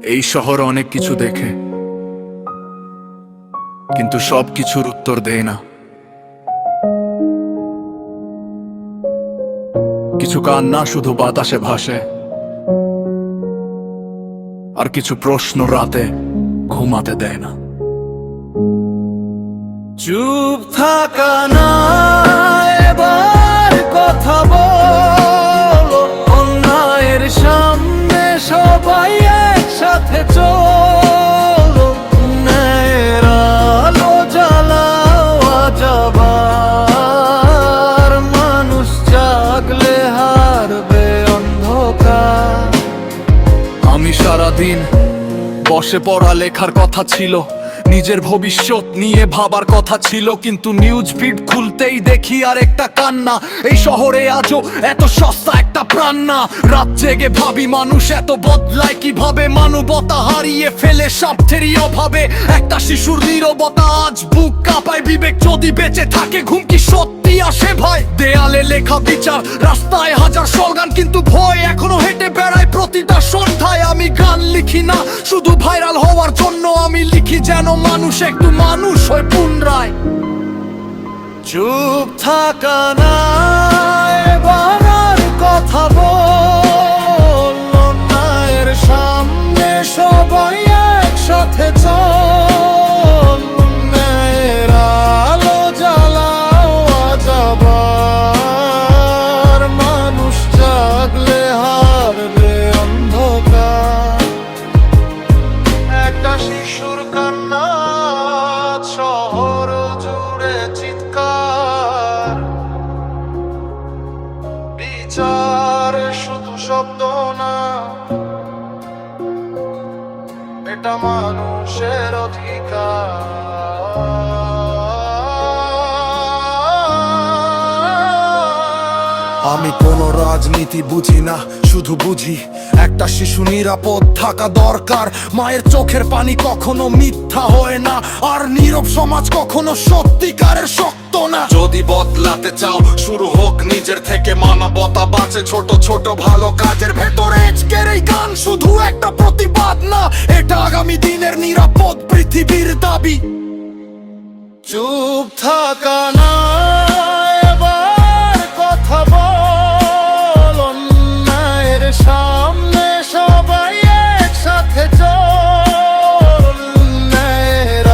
এই শহর অনেক কিছু দেখে, কিন্তু সব কিছুর উত্তর দেয় না। কিছু কান্না শুধু বাতাসে ভাসে, আর কিছু প্রশ্ন রাতে ঘুমাতে দেয় না। চুপ থাকা না, এবার কথা বলো। অন্যায়ের সামনে সবাই একসাথে চলো। ন্যায়ের আলো জ্বালাও আজ আবার। মানুষ জাগলে হারবে অন্ধকার। আমি সারাদিন বসে পড়া লেখার কথা ছিল, নিজের ভবিষ্যৎ নিয়ে ভাবার কথা ছিল, কিন্তু নিউজ ফিড খুলতেই দেখি আর একটা কান্না। এই শহরে আজও এত সস্তা একটা প্রাণ না। রাত জেগে ভাবি মানুষ এত বদলায় কিভাবে, মানবতা হারিয়ে ফেলে স্বার্থেরই অভাবে। একটা শিশুর নীরবতা আজ বুক কাঁপায়, বিবেক যদি বেঁচে থাকে ঘুম কি সত্যি আসে ভাই? দেয়ালে লেখা বিচার, রাস্তায় হাজার স্লোগান, কিন্তু ভয় এখনো হেঁটে বেড়ায় প্রতিটা সন্ধ্যায়। আমি গান লিখি না শুধু ভাইরাল হওয়ার জন্য, আমি লিখি যেন মানুষ একটু মানুষ হয় পুনরায়। চুপ থাকা না, এবার আর কথা বল। অন্যায়ের সামনে সবাই একসাথে চল। ন্যায়ের আলো জ্বালাও আজ আবার। মানুষ জাগলে হারবে অন্ধকার। একটা শিশুর কান্না শহর জুড়ে চিৎকার। বিচার শুধু শব্দ না, এটা মানুষের অধিকার। আমি কোনো রাজনীতি বুঝি না, শুধু বুঝি একটা শিশু নিরাপদ থাকা দরকার। মায়ের চোখের পানি কখনো মিথ্যা হয় না, আর নীরব সমাজ কখনো সত্যিকারের শক্ত না। যদি বদলাতে চাও শুরু হোক নিজের থেকে, মানবতা বাঁচে ছোট ছোট ভালো কাজের ভেতরে। আজকের এই গান শুধু একটা প্রতিবাদ না, এটা আগামী দিনের নিরাপদ পৃথিবীর দাবি। চুপ থাকা না, এবার কথা বল। অন্যায়ের সামনে সবাই একসাথে চল। ন্যায়ের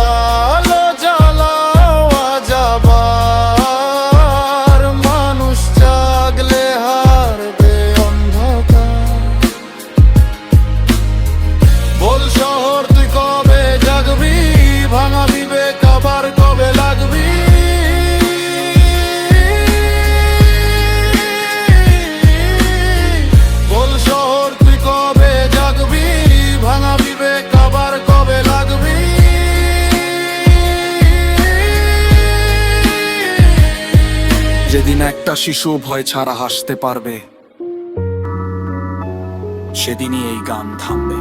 আলো জ্বালাও আজ আবার। মানুষ জাগলে হারবে অন্ধকার। বল শহর তুই কবে জাগবি, ভাঙা বিবেক আবার কবে লাগবি? বল শহর তুই কবে জাগবি, ভাঙা বিবেক আবার কবে লাগবি? যেদিন একটা শিশু ভয় ছাড়া হাসতে পারবে, সেদিনই এই গান থামবে।